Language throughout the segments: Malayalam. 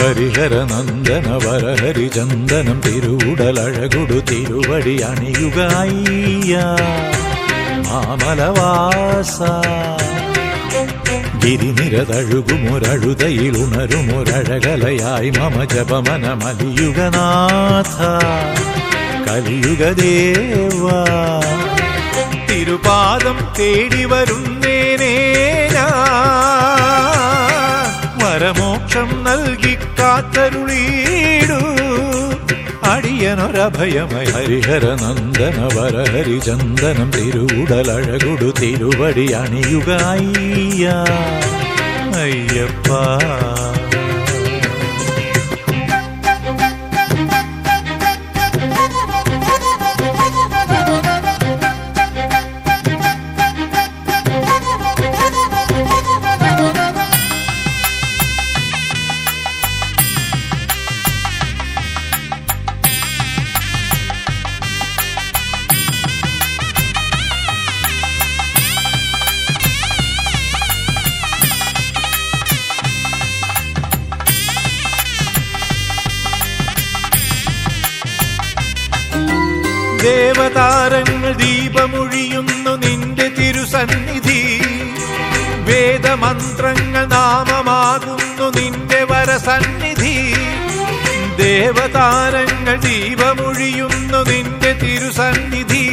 ഹരിഹര നന്ദന വരഹരിചന്ദനം തിരുവുടലഴകുടു തിരുവടി അണിയുകയ്യ മാമലവാസ ഗിരിനിരതഴുകുമൊരഴുതയിലുണരുമൊരഴകലയായി മമ ജപമനമലിയുഗനാഥ കലിയുഗദേവ തിരുപാദം തേടി വരുന്നേനേ വരമോക്ഷം നൽകി കാത്തരുളീടു അടിയനൊരഭയമയ ഹരിഹര നന്ദന വരഹരിചന്ദനം തിരുവുടലഴകുടു തിരുവടി അണിയുകയ്യ അയ്യപ്പ. ദേവതാരങ്ങൾ ദീപമൊഴിയുന്നു നിന്റെ തിരുസന്നിധി, വേദമന്ത്രങ്ങൾ നാമമാകുന്നു നിന്റെ വരസന്നിധി. ദേവതാരങ്ങൾ ദീപമൊഴിയുന്നു നിന്റെ തിരുസന്നിധി,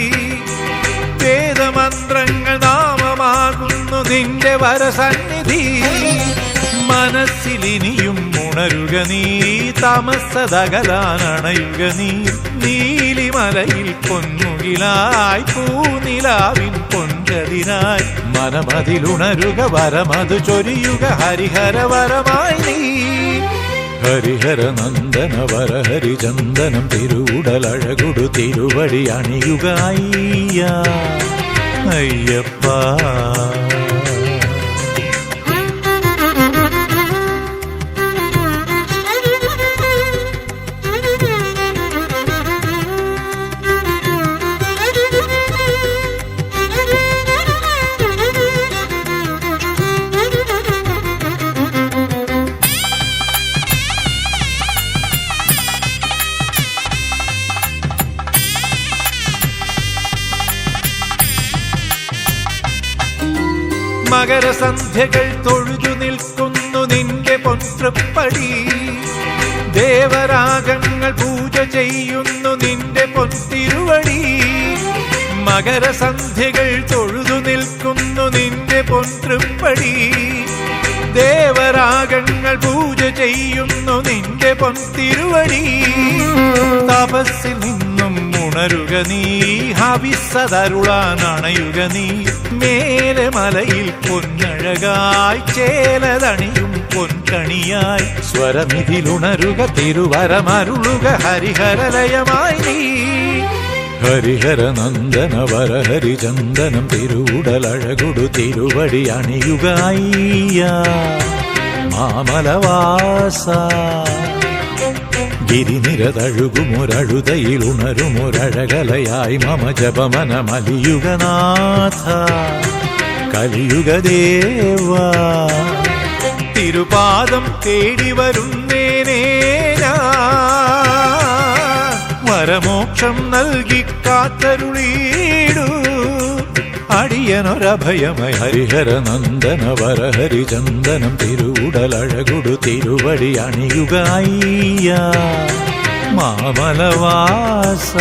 വേദമന്ത്രങ്ങൾ നാമമാകുന്നു നിന്റെ വരസന്നിധി. മനസ്സിലിനിയും ഉണരുക നീ, തമസ്സതകലാനണയുക നീ. നീലിമലയിൽ പൊന്മുകിലായി പൂനിലാവിൻ പൊൻകതിരായി മനമതിലുണരുക, വരമതു ചൊരിയുക ഹരിഹര വരമായി നീ. ഹരിഹര നന്ദന വരഹരിചന്ദനം തിരുവുടലഴകുടു തിരുവടി അണിയുകയ്യ അയ്യപ്പ. മകരസന്ധ്യകൾ തൊഴുതു നിൽക്കുന്നു നിന്റെ പൊൻതൃപ്പടി, ദേവരാഗങ്ങൾ പൂജ ചെയ്യുന്നു നിന്റെ പൊൻതിരുവടി. മകരസന്ധ്യകൾ തൊഴുതു നിൽക്കുന്നു നിന്റെ പൊൻതൃപ്പടി, ദേവരാഗങ്ങൾ പൂജ ചെയ്യുന്നു നിന്റെ പൊൻതിരുവടി. തപസ്സിൽ നിന്നും ഉണരുക നീ, ഹവിസ്സതരുളാനണയുക നീ. മേലെ മലയിൽ പൊന്നഴകായി ചേലതണിയും പൊൻകണിയായി സ്വരമിതിലുണരുക തിരുവരമരുളുക ഹരിഹരലയമായി നീ. ഹരിഹര നന്ദന വരഹരിചന്ദനം തിരുവുടലഴകുടു തിരുവടി അണിയുകയ്യ മാമലവാസ. ഗിരിനിരതഴുകുമൊരഴുതയിലുണരുമൊരഴകലയായി മമ ജപമനമലിയുഗനാഥ കലിയുഗദേവ തിരുപാദം തേടി വരുന്നേനേ വരമോക്ഷം നൽകി കാത്തരുളീടു അടിയനൊരഭയമയ ഹരിഹര നന്ദന വരഹരിചന്ദനം തിരുവുടലഴകുടു തിരുവടി അണിയുകയ്യ മാമലവാസ.